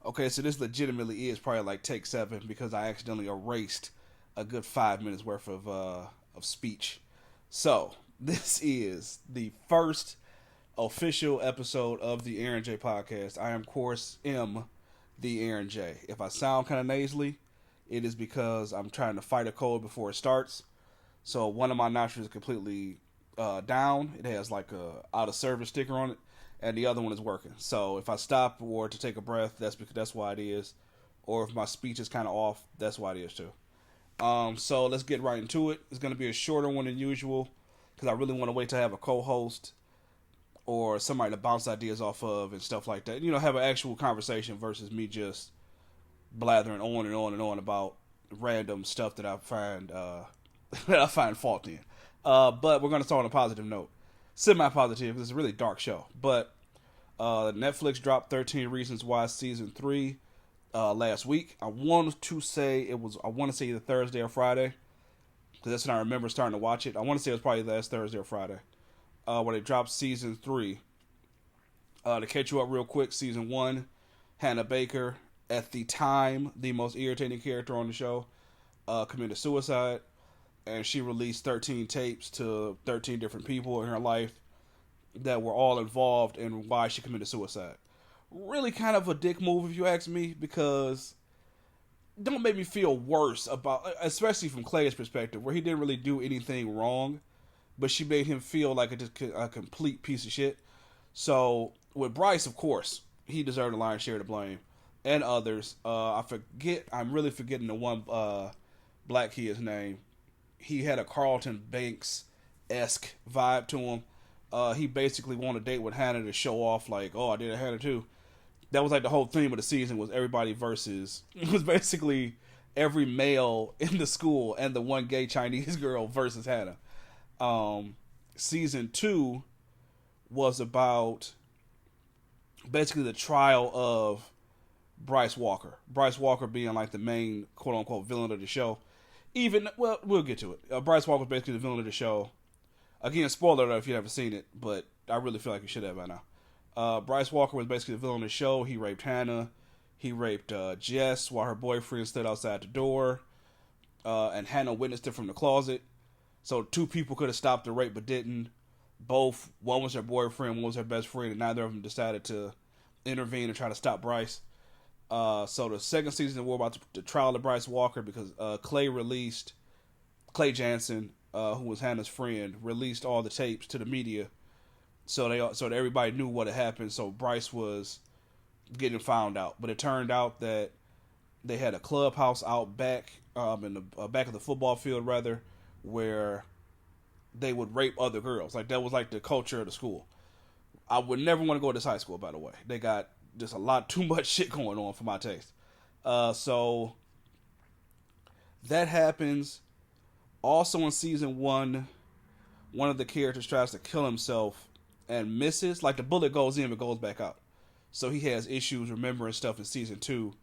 Okay, so this legitimately is probably like take seven because I accidentally erased a good 5 minutes worth of speech. So this is the first official episode of the Aaron J podcast. I am, of course, the Aaron J. If I sound kind of nasally, it is because I'm trying to fight a cold before it starts. So one of my nostrils is completely down. It has like a out of service sticker on it, and the other one is working. So if I stop or to take a breath, that's why it is. Or if my speech is kind of off, that's why it is too. So let's get right into it. It's going to be a shorter one than usual because I really want to wait to have a co-host or somebody to bounce ideas off of and stuff like that. You know, have an actual conversation versus me just blathering on and on and on about random stuff that I find that I find fault in. But we're going to start on a positive note. Semi-positive. This is a really dark show, but Netflix dropped 13 Reasons Why season 3 last week. I want to say either Thursday or Friday because that's when I remember starting to watch it. I want to say it was probably last Thursday or Friday when they dropped season 3. To catch you up real quick, season 1, Hannah Baker, at the time the most irritating character on the show, committed suicide, and she released 13 tapes to 13 different people in her life that were all involved in why she committed suicide. Really kind of a dick move if you ask me, because don't make me feel worse about, especially from Clay's perspective, where he didn't really do anything wrong, but she made him feel like a complete piece of shit. So with Bryce, of course, he deserved a lion's share to blame, and others. I'm really forgetting the one black kid's name. He had a Carlton Banks esque vibe to him. He basically wanted to date with Hannah to show off, like, oh, I did a Hannah too. That was like the whole theme of the season was everybody versus. It was basically every male in the school and the one gay Chinese girl versus Hannah. Season 2 was about basically the trial of Bryce Walker. Bryce Walker being like the main quote unquote villain of the show. We'll get to it. Bryce Walker was basically the villain of the show. Again, spoiler alert if you haven't seen it, but I really feel like you should have by now. Bryce Walker was basically the villain of the show. He raped Hannah. He raped Jess while her boyfriend stood outside the door. And Hannah witnessed it from the closet. So two people could have stopped the rape but didn't. One was her boyfriend, one was her best friend, and neither of them decided to intervene and try to stop Bryce. So the second season, we're about the trial of Bryce Walker because Clay Jansen, who was Hannah's friend, released all the tapes to the media, so that everybody knew what had happened. So Bryce was getting found out, but it turned out that they had a clubhouse out back, in the back of the football field, rather, where they would rape other girls. Like that was like the culture of the school. I would never want to go to this high school, by the way. They got just a lot too much shit going on for my taste. So that happens. Also in season 1, one of the characters tries to kill himself and misses. Like the bullet goes in but goes back out. So he has issues remembering stuff in season 2,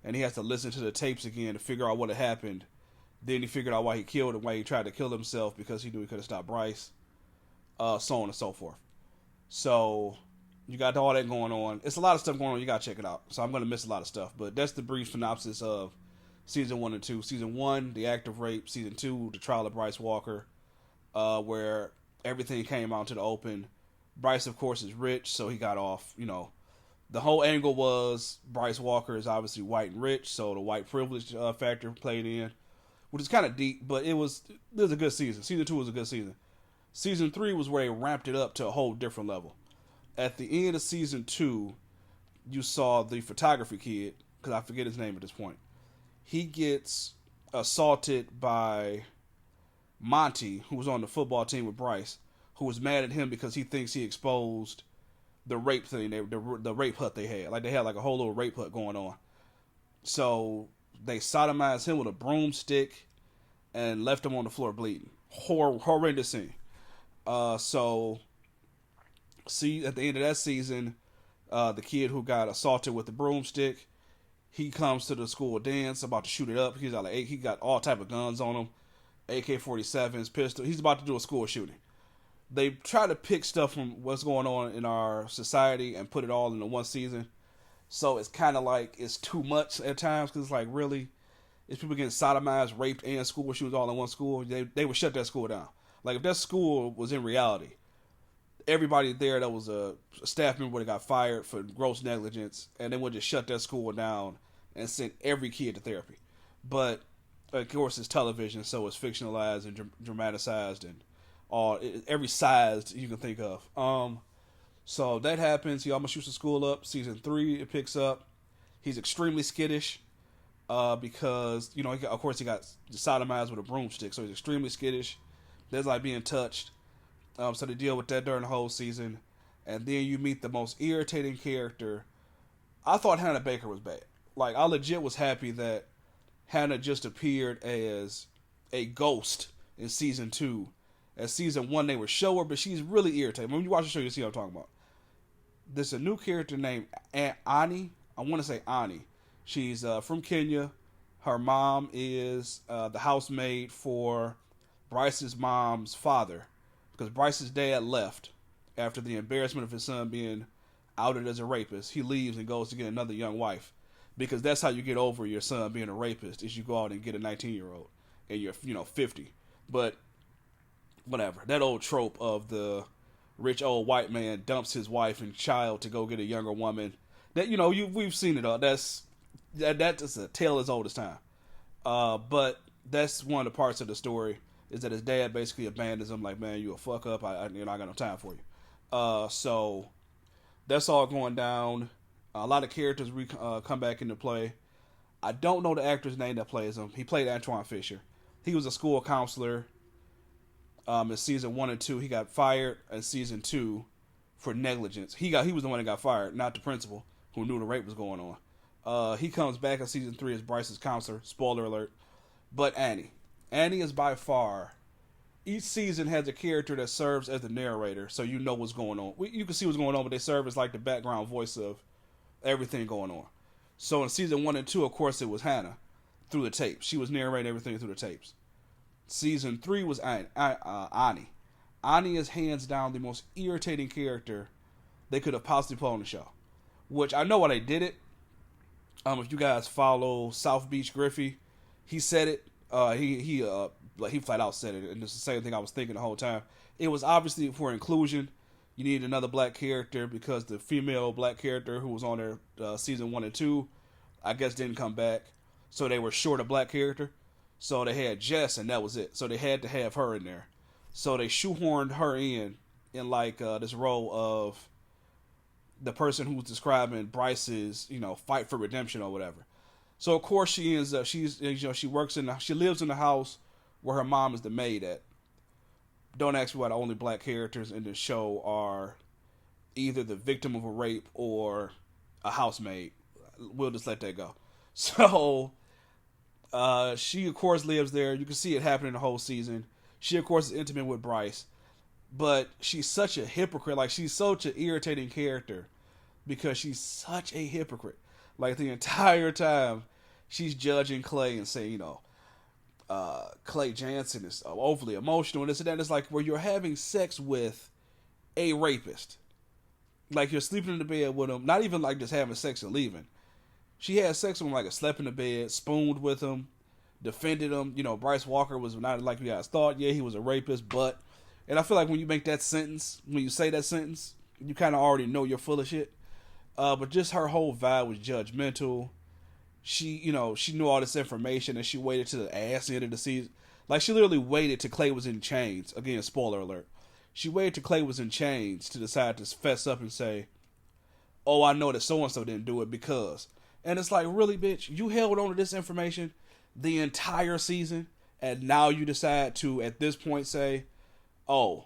and he has to listen to the tapes again to figure out what had happened. Then he figured out why he killed him, why he tried to kill himself, because he knew he could have stopped Bryce. So on and so forth. So you got all that going on. It's a lot of stuff going on. You got to check it out. So I'm going to miss a lot of stuff. But that's the brief synopsis of season 1 and 2. Season 1, the act of rape. Season 2, the trial of Bryce Walker, where everything came out to the open. Bryce, of course, is rich, so he got off. You know, the whole angle was Bryce Walker is obviously white and rich, so the white privilege factor played in, which is kind of deep, but it was a good season. Season 2 was a good season. Season 3 was where they ramped it up to a whole different level. At the end of season 2, you saw the photography kid, because I forget his name at this point. He gets assaulted by Monty, who was on the football team with Bryce, who was mad at him because he thinks he exposed the rape thing, the rape hut they had. Like they had like a whole little rape hut going on. So they sodomized him with a broomstick and left him on the floor bleeding. Horrendous scene. So see, at the end of that season, the kid who got assaulted with the broomstick, he comes to the school dance about to shoot it up. He got all type of guns on him, AK-47s, pistol. He's about to do a school shooting. They try to pick stuff from what's going on in our society and put it all into one season. So it's kind of like it's too much at times because it's like really, it's people getting sodomized, raped, and school shootings all in one school. They would shut that school down. Like if that school was in reality, everybody there that was a staff member would have got fired for gross negligence, and they would just shut that school down and send every kid to therapy. But of course, it's television, so it's fictionalized and dramatized and all every size you can think of. So that happens. He almost shoots the school up. Season 3, it picks up. He's extremely skittish because of course he got sodomized with a broomstick, so he's extremely skittish. There's like being touched. So they deal with that during the whole season, and then you meet the most irritating character. I thought Hannah Baker was bad. Like I legit was happy that Hannah just appeared as a ghost in season 2. As season 1, they were show her, but she's really irritating. When you watch the show, you see what I'm talking about. There's a new character named Ani. I want to say Ani. She's from Kenya. Her mom is the housemaid for Bryce's mom's father, because Bryce's dad left after the embarrassment of his son being outed as a rapist. He leaves and goes to get another young wife, because that's how you get over your son being a rapist, is you go out and get a 19-year-old and you're 50. But whatever, that old trope of the rich old white man dumps his wife and child to go get a younger woman, that we've seen it all. That's a tale as old as time. But that's one of the parts of the story, is that his dad basically abandons him, like, man, you a fuck up, I got no time for you. So that's all going down. A lot of characters come back into play. I don't know the actor's name that plays him. He played Antoine Fisher. He was a school counselor in season 1 and 2. He got fired in season 2 for negligence. He was the one that got fired, not the principal who knew the rape was going on. He comes back in season 3 as Bryce's counselor. Spoiler alert. But Annie is by far, each season has a character that serves as the narrator, so you know what's going on. You can see what's going on, but they serve as like the background voice of everything going on. So in season 1 and 2, of course, it was Hannah through the tapes. She was narrating everything through the tapes. Season 3 was Ani. Ani is hands down the most irritating character they could have possibly put on the show. Which I know why they did it. If you guys follow South Beach Griffey, he said it. He flat out said it, and it's the same thing I was thinking the whole time. It was obviously for inclusion. You need another black character because the female black character who was on there season 1 and 2, I guess didn't come back. So they were short a black character. So they had Jess, and that was it. So they had to have her in there. So they shoehorned her in like this role of the person who's describing Bryce's, fight for redemption or whatever. So of course she ends up, she lives in the house where her mom is the maid at. Don't ask me why the only black characters in the show are either the victim of a rape or a housemaid. We'll just let that go. So she of course lives there. You can see it happening the whole season. She of course is intimate with Bryce, but she's such a hypocrite. Like she's such an irritating character because she's such a hypocrite. Like the entire time she's judging Clay and saying, Clay Jansen is overly emotional and this and that. It's like where you're having sex with a rapist. Like you're sleeping in the bed with him, not even like just having sex and leaving. She had sex with him, like slept in the bed, spooned with him, defended him. Bryce Walker was not like you guys thought. Yeah, he was a rapist, but, and I feel like when you make that sentence, when you say that sentence, you kind of already know you're full of shit. But just her whole vibe was judgmental. She knew all this information and she waited to the ass end of the season. Like she literally waited till Clay was in chains. Again, spoiler alert. She waited till Clay was in chains to decide to fess up and say, oh, I know that so-and-so didn't do it because. And it's like, really, bitch? You held on to this information the entire season and now you decide to, at this point, say, oh,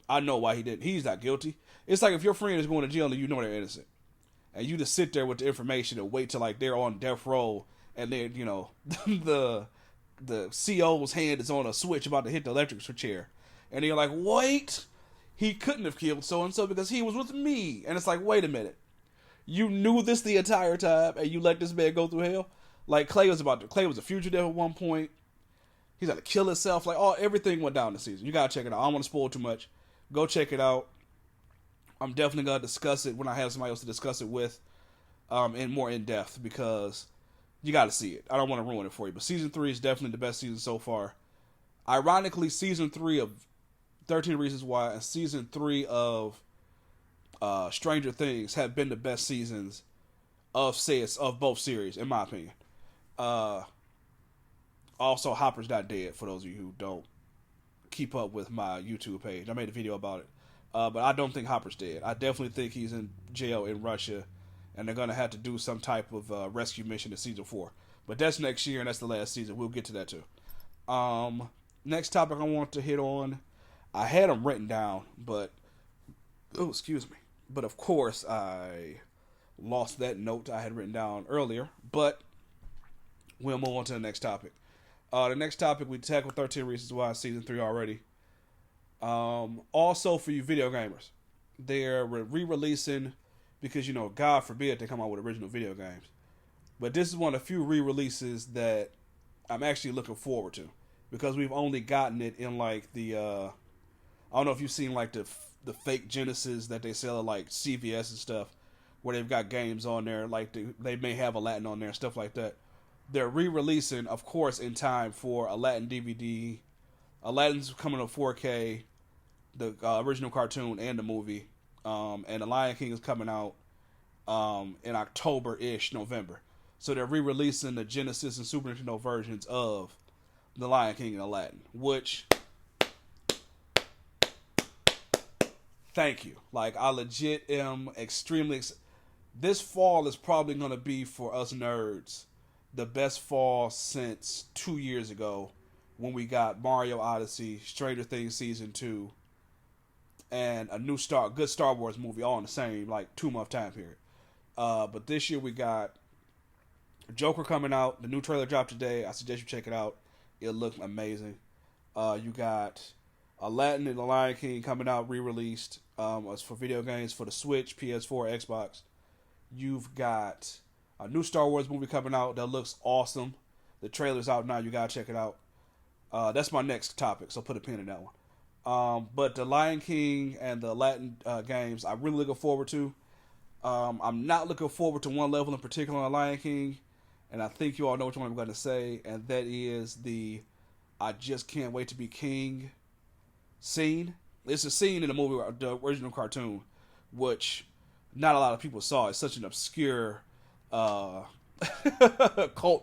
I know why he didn't. He's not guilty. It's like if your friend is going to jail and you know they're innocent. And you just sit there with the information and wait till like they're on death row and then, the CO's hand is on a switch about to hit the electric chair. And you're like, wait, he couldn't have killed so-and-so because he was with me. And it's like, wait a minute. You knew this the entire time and you let this man go through hell? Like Clay was a fugitive at one point. He's got to kill himself. Like everything went down this season. You got to check it out. I don't want to spoil too much. Go check it out. I'm definitely going to discuss it when I have somebody else to discuss it with. in more in depth because you got to see it. I don't want to ruin it for you, but season 3 is definitely the best season so far. Ironically, season 3 of 13 Reasons Why and season 3 of Stranger Things have been the best seasons of both series, in my opinion. Also, Hopper's not dead, for those of you who don't keep up with my YouTube page. I made a video about it. But I don't think Hopper's dead. I definitely think he's in jail in Russia, and they're going to have to do some type of rescue mission in season 4. But that's next year, and that's the last season. We'll get to that too. Next topic I want to hit on, I had them written down, but excuse me. But of course, I lost that note I had written down earlier. But we'll move on to the next topic. The next topic, we tackled 13 Reasons Why season 3 already. Also for you video gamers, they're re-releasing, because God forbid they come out with original video games. But this is one of the few re-releases that I'm actually looking forward to, because we've only gotten it in like the I don't know if you've seen like the fake Genesis that they sell at like CVS and stuff, where they've got games on there, like they may have Aladdin on there and stuff like that. They're re-releasing, of course, in time for Aladdin DVD. Aladdin's coming to 4K, the original cartoon and the movie, and The Lion King is coming out in October-ish, November. So they're re-releasing the Genesis and Super Nintendo versions of The Lion King and Aladdin, which, thank you. Like, I legit am extremely this fall is probably going to be, for us nerds, the best fall since 2 years ago, when we got Mario Odyssey, Stranger Things Season 2, and a good Star Wars movie all in the same, like, 2-month time period. But this year we got Joker coming out. The new trailer dropped today. I suggest you check it out. It looked amazing. You got Aladdin and The Lion King coming out, re-released, as for video games for the Switch, PS4, Xbox. You've got a new Star Wars movie coming out that looks awesome. The trailer's out now. You gotta check it out. That's my next topic, so put a pin in that one. But the Lion King and the Aladdin games, I'm really looking forward to. I'm not looking forward to one level in particular on the Lion King, and I think you all know which one I'm going to say, and that is the "I just can't wait to be king" scene. It's a scene in the movie, the original cartoon, which not a lot of people saw. It's such an obscure cult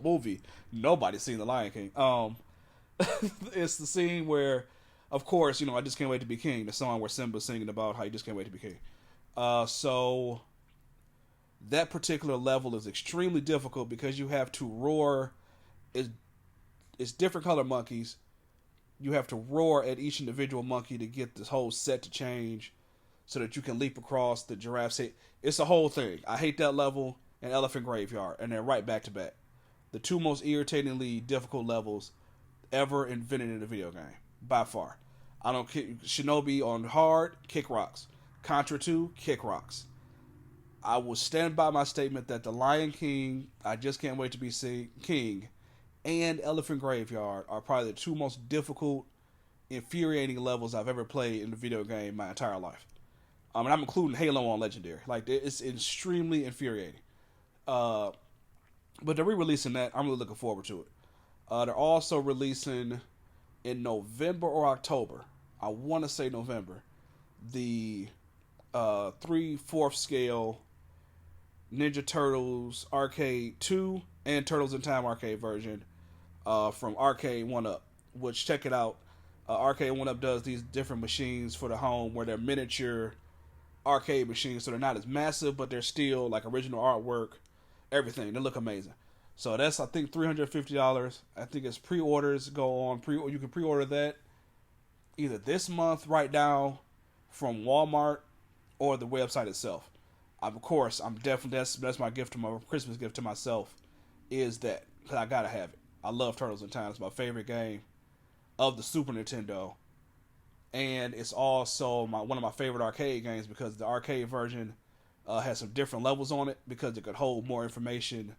movie. Nobody's seen The Lion King. It's the scene where, of course, I just can't wait to be king. The song where Simba's singing about how you just can't wait to be king. So that particular level is extremely difficult because you have to roar. It's different color monkeys. You have to roar at each individual monkey to get this whole set to change so that you can leap across the giraffe's head. It's a whole thing. I hate that level and Elephant Graveyard, and they're right back to back. The two most irritatingly difficult levels ever invented in a video game, by far. I don't care. Shinobi on hard, kick rocks. Contra 2, kick rocks. I will stand by my statement that The Lion King, I Just Can't Wait to Be King, and Elephant Graveyard are probably the two most difficult, infuriating levels I've ever played in a video game my entire life. And I'm including Halo on Legendary. Like, it's extremely infuriating. But they're re-releasing that. I'm really looking forward to it. They're also releasing in November or October, I want to say November, the 3/4 scale Ninja Turtles Arcade 2 and Turtles in Time Arcade version from Arcade 1-Up, which, check it out. Arcade 1-Up does these different machines for the home where they're miniature arcade machines, so they're not as massive, but they're still like original artwork, everything. They look amazing. So that's, I think, $350. I think it's pre-orders go on. You can pre-order that either this month right now from Walmart or the website itself. Of course, I'm definitely that's my gift, to my Christmas gift to myself, is that, because I gotta have it. I love Turtles in Time. It's my favorite game of the Super Nintendo, and it's also one of my favorite arcade games because the arcade version has some different levels on it because it could hold more information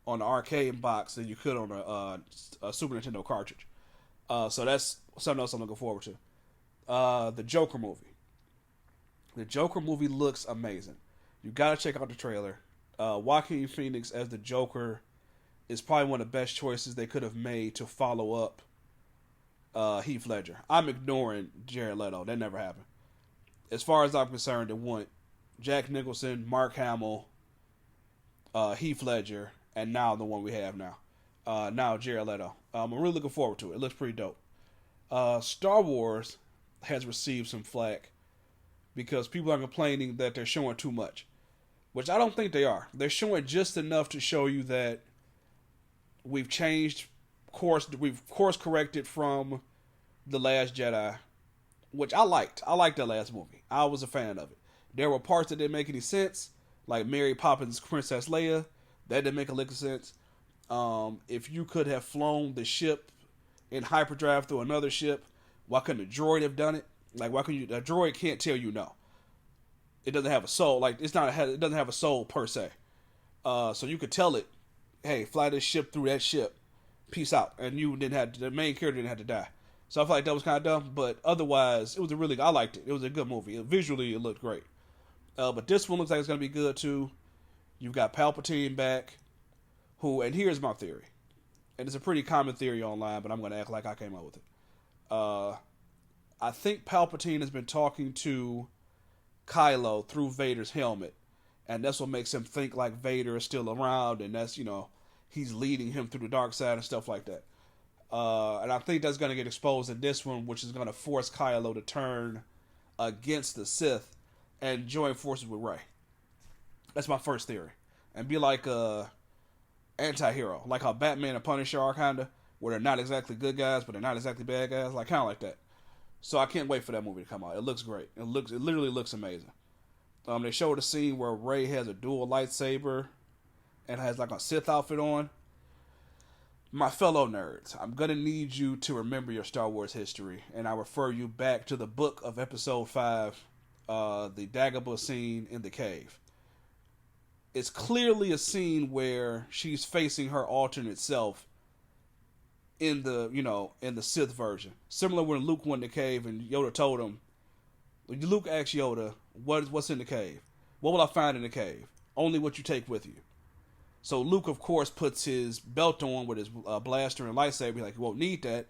on the arcade box than you could on a Super Nintendo cartridge. So that's something else I'm looking forward to. The Joker movie. The Joker movie looks amazing. You gotta check out the trailer. Joaquin Phoenix as the Joker is probably one of the best choices they could have made to follow up Heath Ledger. I'm ignoring Jared Leto. That never happened. As far as I'm concerned, it went Jack Nicholson, Mark Hamill, Heath Ledger, and now the one we have now. Now Jared Leto. I'm really looking forward to it. It looks pretty dope. Star Wars has received some flack because people are complaining that they're showing too much, which I don't think they are. They're showing just enough to show you that we've changed course. We've course corrected from The Last Jedi, which I liked. I liked that last movie. I was a fan of it. There were parts that didn't make any sense, like Mary Poppins Princess Leia. That didn't make a lick of sense. If you could have flown the ship in hyperdrive through another ship, why couldn't a droid have done it? Like, why couldn't you? A droid can't tell you no. It doesn't have a soul. Like, it doesn't have a soul per se. So you could tell it, hey, fly this ship through that ship. Peace out. And the main character didn't have to die. So I feel like that was kind of dumb. But otherwise, I liked it. It was a good movie. Visually, it looked great. But this one looks like it's going to be good too. You've got Palpatine back. And here's my theory. And it's a pretty common theory online, but I'm going to act like I came up with it. I think Palpatine has been talking to Kylo through Vader's helmet. And that's what makes him think like Vader is still around. And that's, he's leading him through the dark side and stuff like that. And I think that's going to get exposed in this one, which is going to force Kylo to turn against the Sith and join forces with Rey. That's my first theory. And be like anti-hero. Like how Batman and Punisher are kind of, where they're not exactly good guys, but they're not exactly bad guys. Like, kind of like that. So I can't wait for that movie to come out. It looks great. It literally looks amazing. They showed a scene where Rey has a dual lightsaber and has like a Sith outfit on. My fellow nerds, I'm going to need you to remember your Star Wars history, and I refer you back to the book of Episode 5, the Dagobah scene in the cave. It's clearly a scene where she's facing her alternate self in the Sith version. Similar when Luke went in the cave and Yoda told him, Luke asked Yoda, what's in the cave? What will I find in the cave? Only what you take with you. So Luke, of course, puts his belt on with his blaster and lightsaber. He's like, you won't need that.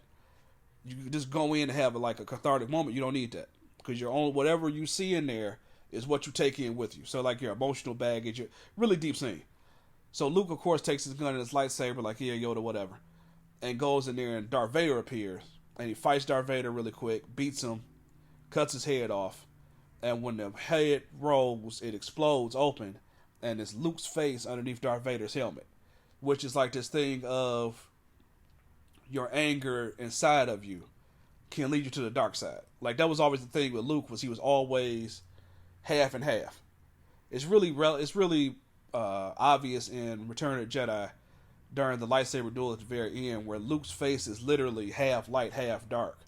You can just go in and have a cathartic moment. You don't need that. Because whatever you see in there is what you take in with you. So like your emotional baggage, your really deep scene. So Luke, of course, takes his gun and his lightsaber, like, yeah, Yoda, whatever. And goes in there and Darth Vader appears. And he fights Darth Vader really quick, beats him, cuts his head off. And when the head rolls, it explodes open. And it's Luke's face underneath Darth Vader's helmet. Which is like this thing of your anger inside of you can lead you to the dark side. Like, that was always the thing with Luke, was he was always half and half. It's really obvious in Return of the Jedi during the lightsaber duel at the very end, where Luke's face is literally half light, half dark.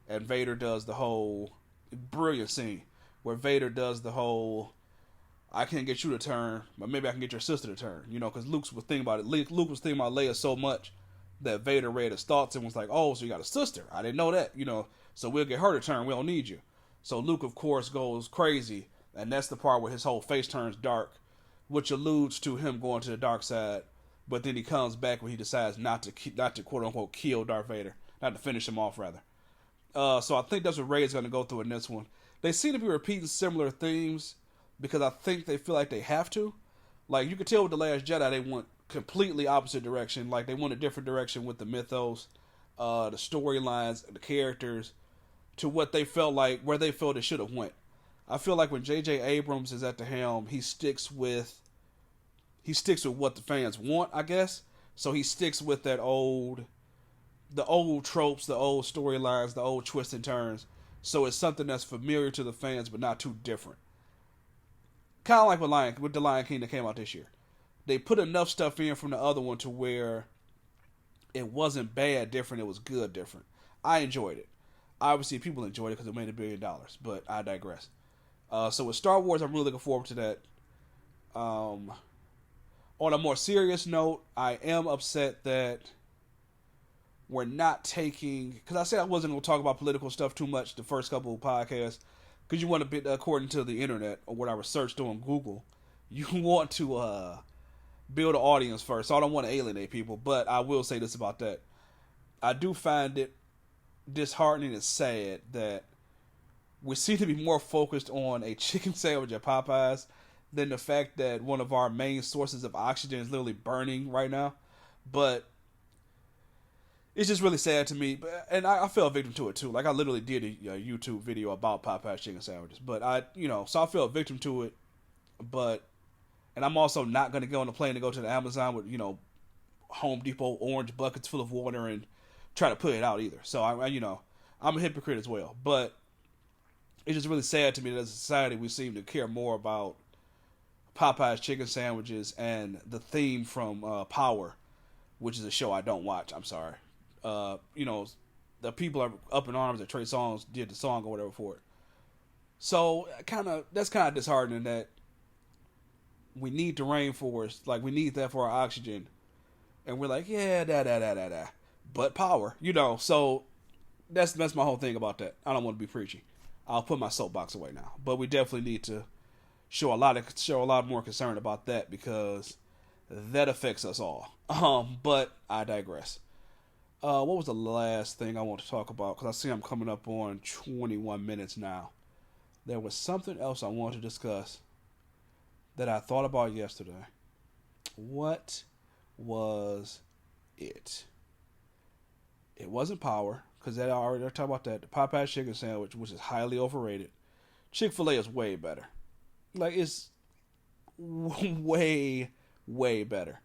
And Vader does the whole brilliant scene where Vader does the whole, I can't get you to turn, but maybe I can get your sister to turn. Because Luke was thinking about it. Luke was thinking about Leia so much that Vader read his thoughts and was like, oh, so you got a sister. I didn't know that, so we'll get her to turn. We don't need you. So Luke, of course, goes crazy. And that's the part where his whole face turns dark, which alludes to him going to the dark side. But then he comes back when he decides not to quote unquote kill Darth Vader, not to finish him off rather. So I think that's what Rey is going to go through in this one. They seem to be repeating similar themes because I think they feel like they have to. Like, you could tell with The Last Jedi, they went completely opposite direction. Like, they went a different direction with the mythos, the storylines, the characters, to what they felt like, where they felt it should have went. I feel like when J.J. Abrams is at the helm, he sticks with what the fans want, I guess. So he sticks with the old tropes, the old storylines, the old twists and turns. So it's something that's familiar to the fans, but not too different. Kind of like with the Lion King that came out this year. They put enough stuff in from the other one to where it wasn't bad different, it was good different. I enjoyed it. Obviously, people enjoyed it because it made $1 billion, but I digress. So with Star Wars, I'm really looking forward to that. On a more serious note, I am upset that we're not taking, because I said I wasn't going to talk about political stuff too much the first couple of podcasts, because you want to be, according to the internet or what I researched on Google, you want to build an audience first. So I don't want to alienate people, but I will say this about that. I do find it disheartening and sad that we seem to be more focused on a chicken sandwich at Popeyes than the fact that one of our main sources of oxygen is literally burning right now. But it's just really sad to me, and I fell a victim to it too. Like I literally did a YouTube video about Popeyes chicken sandwiches, but so I fell a victim to it. But and I'm also not going to go on a plane to go to the Amazon with Home Depot orange buckets full of water and try to put it out either. So I'm a hypocrite as well. But it's just really sad to me that as a society we seem to care more about Popeye's chicken sandwiches and the theme from Power, which is a show I don't watch. I'm sorry. The people are up in arms that Trey Songz did the song or whatever for it. So that's kind of disheartening that we need the rainforest, like we need that for our oxygen, and we're like, yeah, da. But Power, So that's my whole thing about that. I don't want to be preachy. I'll put my soapbox away now. But we definitely need to show a lot more concern about that because that affects us all. But I digress. What was the last thing I want to talk about? Because I see I'm coming up on 21 minutes now. There was something else I wanted to discuss that I thought about yesterday. What was it? It wasn't Power, because I already talked about that. The Popeyes chicken sandwich, which is highly overrated. Chick-fil-A is way better. Like, it's way, way better.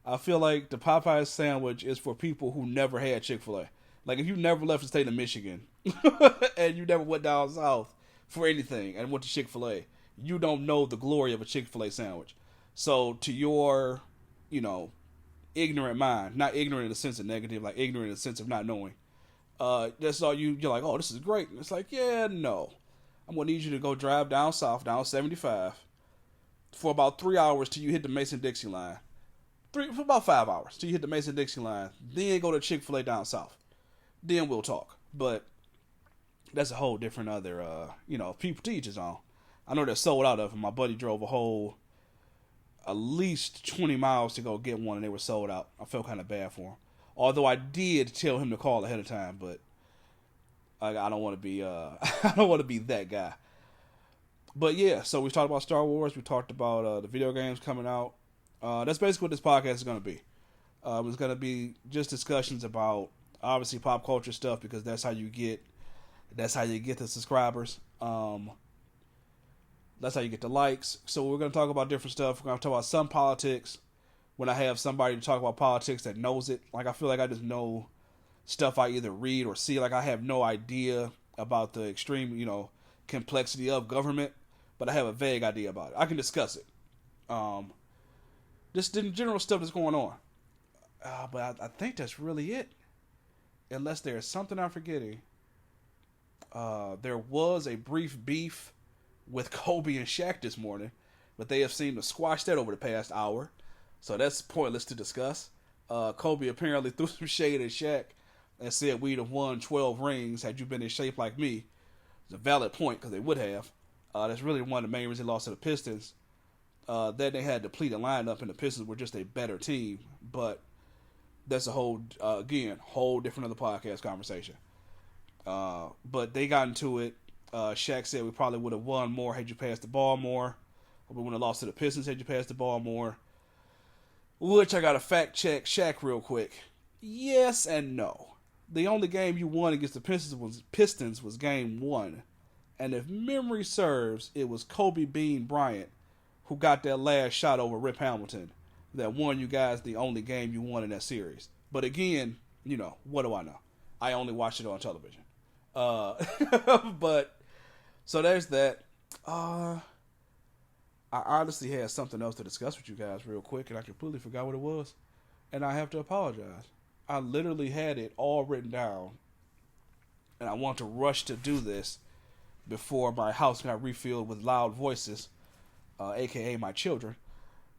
I feel like the Popeyes sandwich is for people who never had Chick-fil-A. Like, if you never left the state of Michigan and you never went down south for anything and went to Chick-fil-A, you don't know the glory of a Chick-fil-A sandwich. So, to your, ignorant mind, not ignorant in the sense of negative, like ignorant in the sense of not knowing, that's all you're like, oh, this is great. And it's like, yeah, no. I'm going to need you to go drive down south, down 75, for about 3 hours till you hit the Mason-Dixie line. For about 5 hours till you hit the Mason-Dixie line. Then go to Chick-fil-A down south. Then we'll talk. But that's a whole different other, people to each his own. I know they're sold out of them. My buddy drove at least 20 miles to go get one, and they were sold out. I felt kind of bad for him. Although I did tell him to call ahead of time, but I don't want to be I don't want to be that guy. But yeah, so we talked about Star Wars. We talked about the video games coming out. That's basically what this podcast is going to be. It's going to be just discussions about obviously pop culture stuff because that's how you get the subscribers. That's how you get the likes. So we're going to talk about different stuff. We're going to talk about some politics when I have somebody to talk about politics that knows it. Like, I feel like I just know stuff I either read or see. Like, I have no idea about the extreme, complexity of government, but I have a vague idea about it. I can discuss it. Just the general stuff that's going on. But I think that's really it. Unless there's something I'm forgetting. There was a brief beef with Kobe and Shaq this morning, but they have seemed to squash that over the past hour, so that's pointless to discuss. Kobe apparently threw some shade at Shaq and said we'd have won 12 rings had you been in shape like me. It's a valid point because they would have. That's really one of the main reasons they lost to the Pistons. Then they had a depleted lineup, and the Pistons were just a better team, but that's a whole different other podcast conversation. But they got into it. Shaq said we probably would have won more had you passed the ball more. Or we would have lost to the Pistons had you passed the ball more. Which I got to fact check Shaq real quick. Yes and no. The only game you won against the Pistons was game 1. And if memory serves, it was Kobe Bean Bryant who got that last shot over Rip Hamilton that won you guys the only game you won in that series. But again, what do I know? I only watched it on television. But so there's that. I honestly had something else to discuss with you guys real quick, and I completely forgot what it was, and I have to apologize. I literally had it all written down, and I want to rush to do this before my house got refilled with loud voices, aka my children.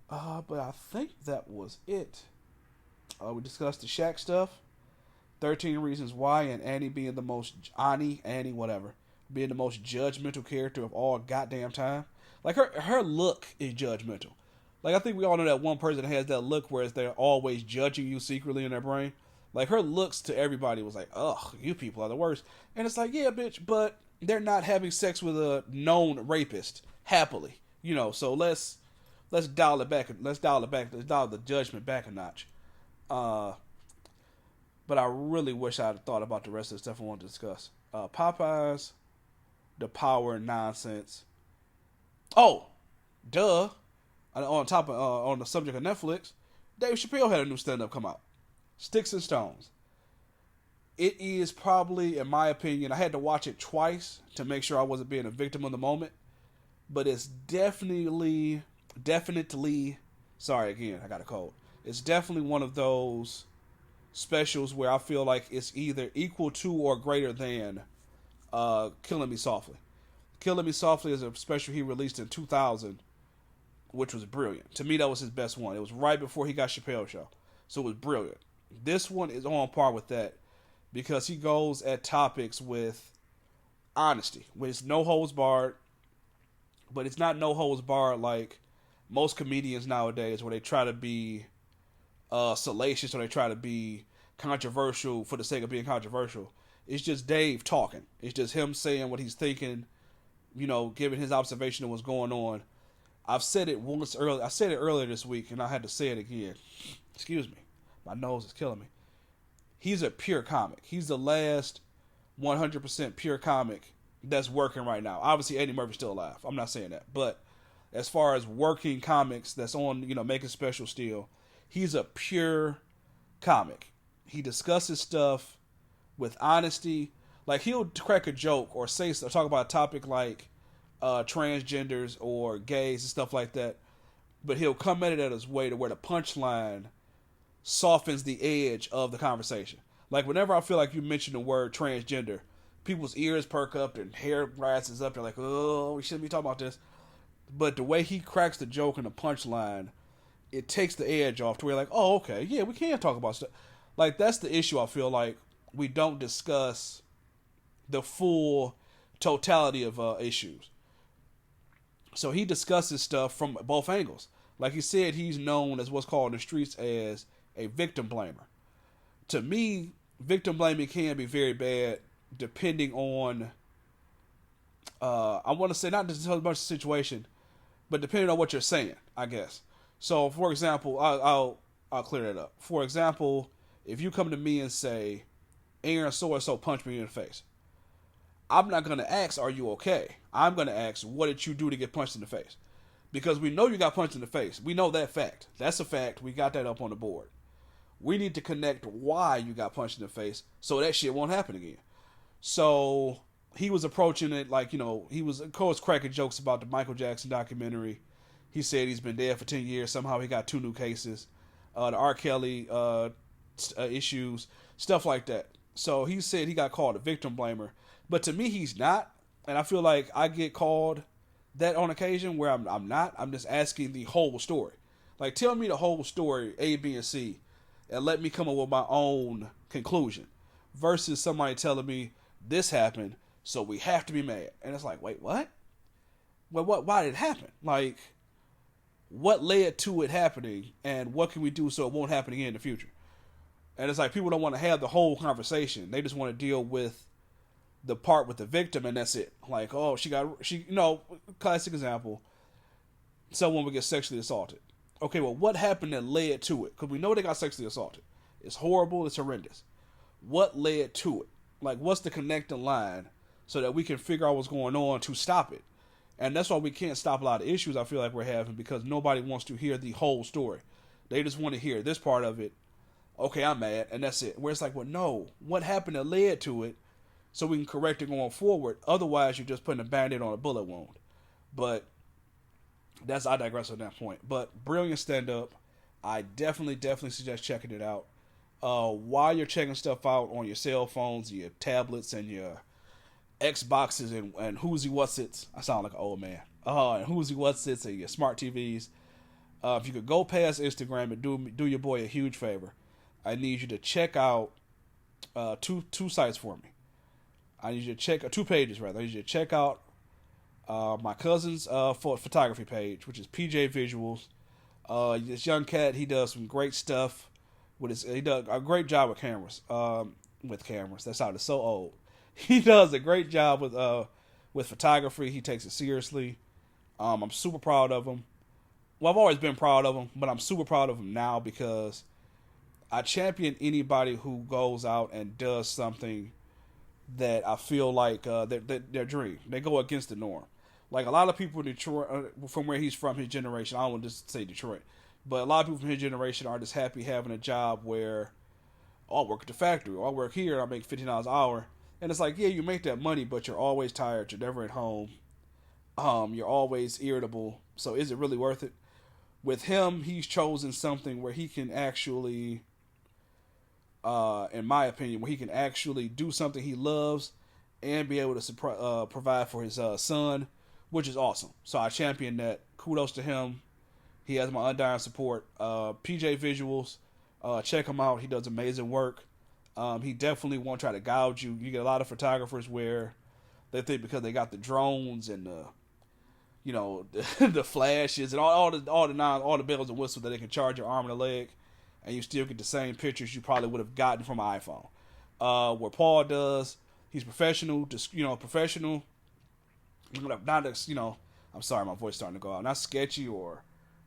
But I think that was it. We discussed the Shaq stuff. 13 Reasons Why, and Annie being the most being the most judgmental character of all goddamn time. Like her look is judgmental. Like I think we all know that one person that has that look where they're always judging you secretly in their brain. Like her looks to everybody was like, ugh, you people are the worst. And it's like, yeah, bitch, but they're not having sex with a known rapist happily. So let's dial it back. Let's dial it back. Let's dial the judgment back a notch. But I really wish I had thought about the rest of the stuff I want to discuss. Popeyes, the power nonsense. Oh, duh. On the subject of Netflix, Dave Chappelle had a new stand-up come out. Sticks and Stones. It is probably, in my opinion, I had to watch it twice to make sure I wasn't being a victim of the moment. But it's definitely, sorry again, I got a cold. It's definitely one of those specials where I feel like it's either equal to or greater than Killing Me Softly. Killing Me Softly is a special he released in 2000, which was brilliant. To me, that was his best one. It was right before he got Chappelle's Show. So it was brilliant. This one is on par with that because he goes at topics with honesty. With it's no holds barred, but it's not no holds barred like most comedians nowadays where they try to be salacious or they try to be controversial for the sake of being controversial. It's just Dave talking. It's just him saying what he's thinking, giving his observation of what's going on. I've said it once earlier. I said it earlier this week, and I had to say it again. Excuse me. My nose is killing me. He's a pure comic. He's the last 100% pure comic that's working right now. Obviously, Eddie Murphy's still alive. I'm not saying that. But as far as working comics that's on, making special still, he's a pure comic. He discusses stuff with honesty. Like, he'll crack a joke or talk about a topic like transgenders or gays and stuff like that. But he'll come at it at his way to where the punchline softens the edge of the conversation. Like, whenever I feel like you mention the word transgender, people's ears perk up, their hair rises up. They're like, oh, we shouldn't be talking about this. But the way he cracks the joke and the punchline, it takes the edge off to where you're like, oh, okay, yeah, we can talk about stuff. Like, that's the issue. I feel like we don't discuss the full totality of issues. So he discusses stuff from both angles. Like he said, he's known as what's called in the streets as a victim blamer. To me, victim blaming can be very bad depending on, I want to say not just so much the situation, but depending on what you're saying, I guess. So, for example, I'll clear that up. For example, if you come to me and say, Aaron so-and-so punched me in the face, I'm not going to ask, are you okay? I'm going to ask, what did you do to get punched in the face? Because we know you got punched in the face. We know that fact. That's a fact. We got that up on the board. We need to connect why you got punched in the face so that shit won't happen again. So he was approaching it like, he was, of course, cracking jokes about the Michael Jackson documentary. He said he's been dead for 10 years. Somehow he got 2 new cases. The R. Kelly issues, stuff like that. So he said he got called a victim blamer. But to me, he's not. And I feel like I get called that on occasion where I'm not. I'm just asking the whole story. Like, tell me the whole story, A, B, and C, and let me come up with my own conclusion. Versus somebody telling me this happened, so we have to be mad. And it's like, wait, what? Well, why did it happen? Like, what led to it happening, and what can we do so it won't happen again in the future? And it's like people don't want to have the whole conversation. They just want to deal with the part with the victim, and that's it. Like, oh, classic example, someone would get sexually assaulted. Okay, well, what happened that led to it? Because we know they got sexually assaulted. It's horrible, it's horrendous. What led to it? Like, what's the connecting line so that we can figure out what's going on to stop it? And that's why we can't stop a lot of issues I feel like we're having, because nobody wants to hear the whole story. They just want to hear this part of it. Okay, I'm mad, and that's it. Where it's like, well, no, what happened that led to it so we can correct it going forward? Otherwise, you're just putting a Band-Aid on a bullet wound. But I digress on that point. But brilliant stand-up. I definitely suggest checking it out. While you're checking stuff out on your cell phones, your tablets, and your Xboxes and whoosy what's its. I sound like an old man. And whoosy what's its and your smart TVs. If you could go past Instagram and do your boy a huge favor, I need you to check out two sites for me. I need you to check 2 pages rather. I need you to check out My cousin's photography page, which is PJ Visuals. This young cat, he does some great stuff with his. He does a great job with cameras. With cameras, that sounded so old. He does a great job with photography. He takes it seriously. I'm super proud of him. Well, I've always been proud of him, but I'm super proud of him now because I champion anybody who goes out and does something that I feel like their dream. They go against the norm. Like a lot of people in Detroit, from where he's from, his generation. I don't want to just say Detroit, but a lot of people from his generation are just happy having a job where, oh, I work at the factory, or I work here, and I make $15 an hour. And it's like, yeah, you make that money, but you're always tired. You're never at home. You're always irritable. So is it really worth it? With him, he's chosen something where he can actually, in my opinion, where he can actually do something he loves and be able to provide for his son, which is awesome. So I champion that. Kudos to him. He has my undying support. PJ Visuals, check him out. He does amazing work. He definitely won't try to gouge you. You get a lot of photographers where they think because they got the drones and the flashes and all the bells and whistles that they can charge your arm and a leg, and you still get the same pictures you probably would have gotten from an iPhone. What Paul does, he's professional. Professional. Not I'm sorry, my voice starting to go out. Not sketchy or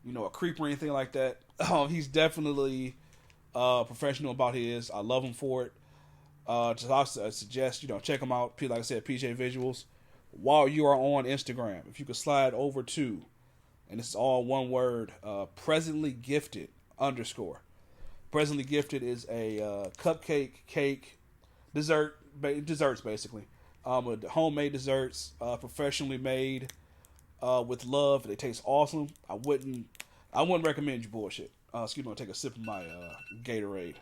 a creep or anything like that. He's definitely professional about his. I love him for it. Just I suggest check him out. Like I said, PJ Visuals. While you are on Instagram, if you could slide over to, and it's all one word, presently gifted _ Presently Gifted is a cupcake, cake, desserts basically. With homemade desserts, professionally made, with love. They taste awesome. I wouldn't recommend you bullshit. Excuse me, I'll take a sip of my Gatorade.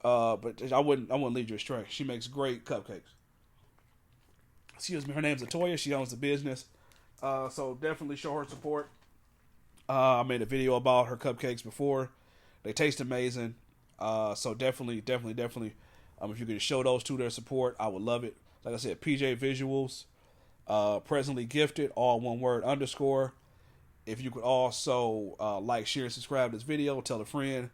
But I wouldn't lead you astray. She makes great cupcakes. Excuse me, her name's Latoya. She owns the business. So definitely show her support. I made a video about her cupcakes before. They taste amazing. So definitely, if you could show those two their support, I would love it. Like I said, PJ Visuals, presently gifted, all one word _ If you could also like, share, and subscribe to this video, tell a friend.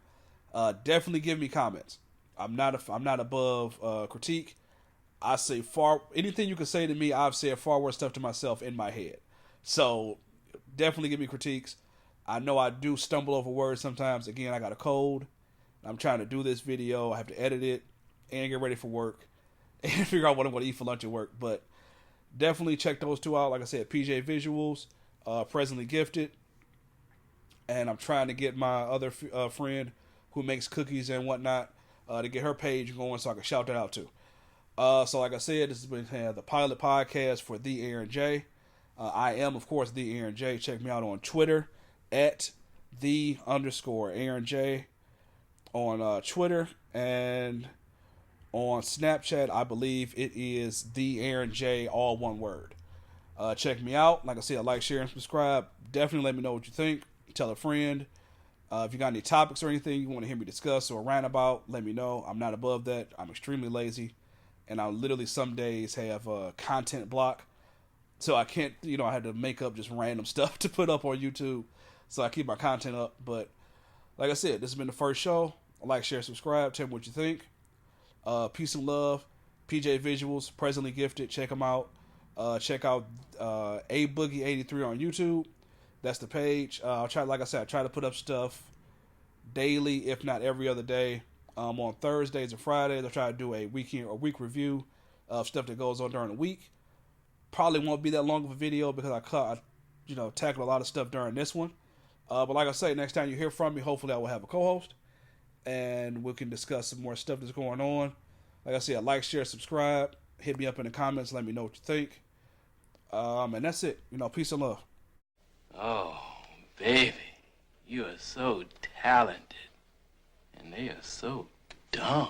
Definitely give me comments. I'm not above critique. I say anything you can say to me, I've said far worse stuff to myself in my head. So definitely give me critiques. I know I do stumble over words sometimes. Again, I got a cold. I'm trying to do this video. I have to edit it and get ready for work and figure out what I'm going to eat for lunch at work. But definitely check those two out. Like I said, PJ Visuals, presently gifted. And I'm trying to get my other friend who makes cookies and whatnot to get her page going so I can shout that out too. So like I said, this has been the pilot podcast for The Aaron J. I am, of course, The Aaron J. Check me out on Twitter at @the_Aaron J on Twitter, and on Snapchat, I believe it is The Aaron J, all one word. Check me out. Like I said, like, share, and subscribe. Definitely let me know what you think. Tell a friend. If you got any topics or anything you want to hear me discuss or rant about, let me know. I'm not above that. I'm extremely lazy. And I literally some days have a content block. So I can't, I had to make up just random stuff to put up on YouTube. So I keep my content up. But like I said, this has been the first show. Like, share, subscribe. Tell me what you think. Peace and love. PJ Visuals, presently gifted. Check them out. Check out A Boogie 83 on YouTube. That's the page. I try to put up stuff daily, if not every other day. On Thursdays and Fridays, I try to do a week review of stuff that goes on during the week. Probably won't be that long of a video because I tackled a lot of stuff during this one. But like I say, next time you hear from me, hopefully I will have a co-host, and we can discuss some more stuff that's going on. Like I said, like, share, subscribe. Hit me up in the comments. Let me know what you think. And that's it. Peace and love. Oh, baby, you are so talented, and they are so dumb.